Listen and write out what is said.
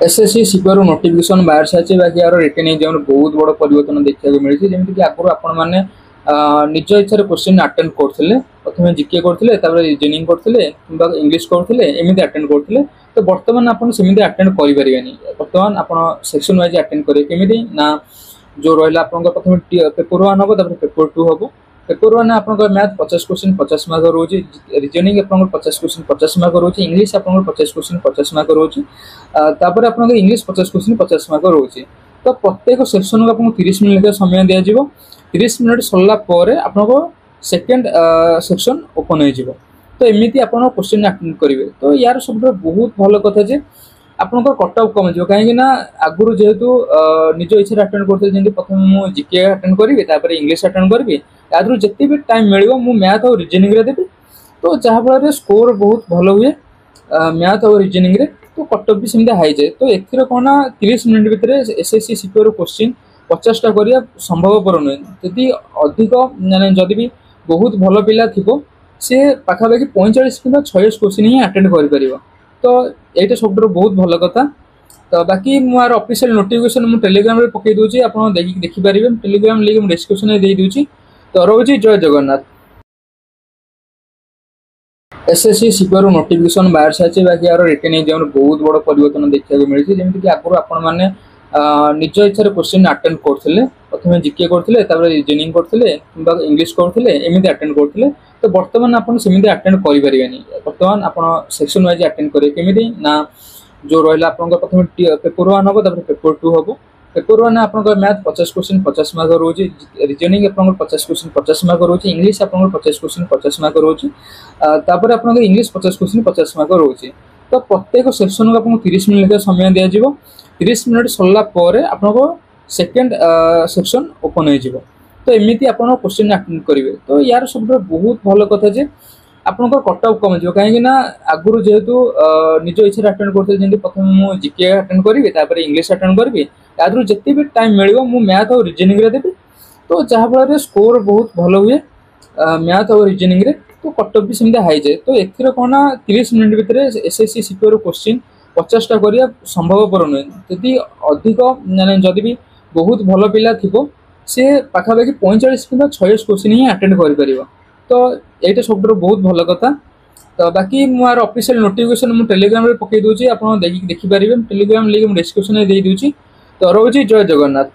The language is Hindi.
एसएससी सिक्योर नोटिफिकेशन बाहर सारी बाकी यार रिटर्न एग्जाम बहुत बड़ परिवर्तन देखा मिली जमीक आगुरी आपण मैंने निज इच्छा क्वेश्चन अटेंड करते प्रथम जीके करते रिजनिंग करते कि इंग्लीश करते एमती अटेंड करते तो बर्तमान आप अटेंड करें बर्तमान आप सेक्शन वाइज अटेंड करेंगे केमी ना जो रहा प्रथम पेपर 1 हम पेपर 2 हम पेपर 1 आप मैथ 50 क्वेश्चन 50 मार्क रोचे रिजनिंग आप 50 क्वेश्चन 50 मार्क रोचे इंग्लीश आप 50 क्वेश्चन 50 मार्क रोचे तापर आप इंग्लीश 50 क्वेश्चन 50 मार्क रोचे तो प्रत्येक सेक्शन को आपको 30 मिनट लेखा समय दिया जाव 30 मिनट सरला आपको सेकेंड सेक्शन ओपन हो तो एमती आप क्वेश्चन अटेंड करेंगे तो यार सब बहुत भल कथा जे आपंकर कट अफ कम कहीं आगुरी जेहेतु निज इच्छा अटेंड करते जमी प्रथम मुझे जीके अटेंड करी इंग्लीश अटेंड करी यादू जिते भी टाइम मिल मैथ और रिजनिंग देवी तो जहाँफल स्कोर बहुत भल हुए मैथ और रिजनिंग तो कट अफ भी सेमती हाई जाए तो एथर कौन 30 मिनट भितर एसएससी सिक्योर क्वेश्चन 50टा करिया संभवपर नुहे जदि अधिक माने जदि भी बहुत भल पिला थिबो से पाखापाखि 45 कि 46 क्वेश्चन ही अटेंड कर परिबो तो ये सब बहुत भल कथा तो बाकी मोर ऑफिशियल नोटिफिकेशन मु टेलीग्राम रे पकई दूची आपण देखि पारिबे टेलीग्राम लिंक मु डिस्क्रिप्शन रे दे दूची तो रोजी जय जगन्नाथ। एसएससी सिक्योर नोटिफिकेशन बाहर सारी बाकी यार रिटर्न एग्जाम बहुत बड़ परिवर्तन देखा मिली जमीक आगुरी आपण मैंने निज इच्छा क्वेश्चन अटेंड करते प्रथम जीके करते रिजनिंग करते कि इंग्लीश करते एमती अटेंड करते तो बर्तमान आप अटेंड करें बर्तमान आप सेक्शन वाइज अटेंड करेंगे केमी ना जो रहा प्रथम पेपर 1 हम पेपर 2 हम पेपर 1 आप मैथ 50 क्वेश्चन 50 मार्क रोचे रिजनिंग आप 50 क्वेश्चन 50 मार्क रोचे इंग्लीश आप 50 क्वेश्चन 50 मार्क रोचे तापर आप इंग्लीश 50 क्वेश्चन 50 मार्क रोचे तो प्रत्येक सेक्शन को आपको 30 मिनट लेखा समय दिया जाव 30 मिनट सरला आपको सेकेंड सेक्शन ओपन हो तो एमती आप क्वेश्चन अटेंड करेंगे तो यार सब बहुत भल कथा जे आपंकर कट अफ कम कहीं आगुरी जेहेतु निज इच्छा अटेंड करते जमी प्रथम मुझे जीके अटेंड करी इंग्लीश अटेंड करी यादू जिते भी टाइम मिल मैथ और रिजनिंग देवी तो जहाँफल स्कोर बहुत भल हुए मैथ और रिजनिंग तो कट अफ भी सेमती हाई जाए तो एथर कौन 30 मिनट भितर एसएससी सिक्योर क्वेश्चन 50टा करिया संभवपर नुहे जदि अधिक माने जदि भी बहुत भल पिला थिबो से पाखापाखि 45 कि 46 क्वेश्चन ही अटेंड कर परिबो तो ये सब बहुत भल कथा तो बाकी मोर ऑफिशियल नोटिफिकेशन मु टेलीग्राम रे पकई दूची आपण देखि पारिबे टेलीग्राम लिंक मु डिस्क्रिप्शन रे दे दूची तो रोजी जय जगन्नाथ।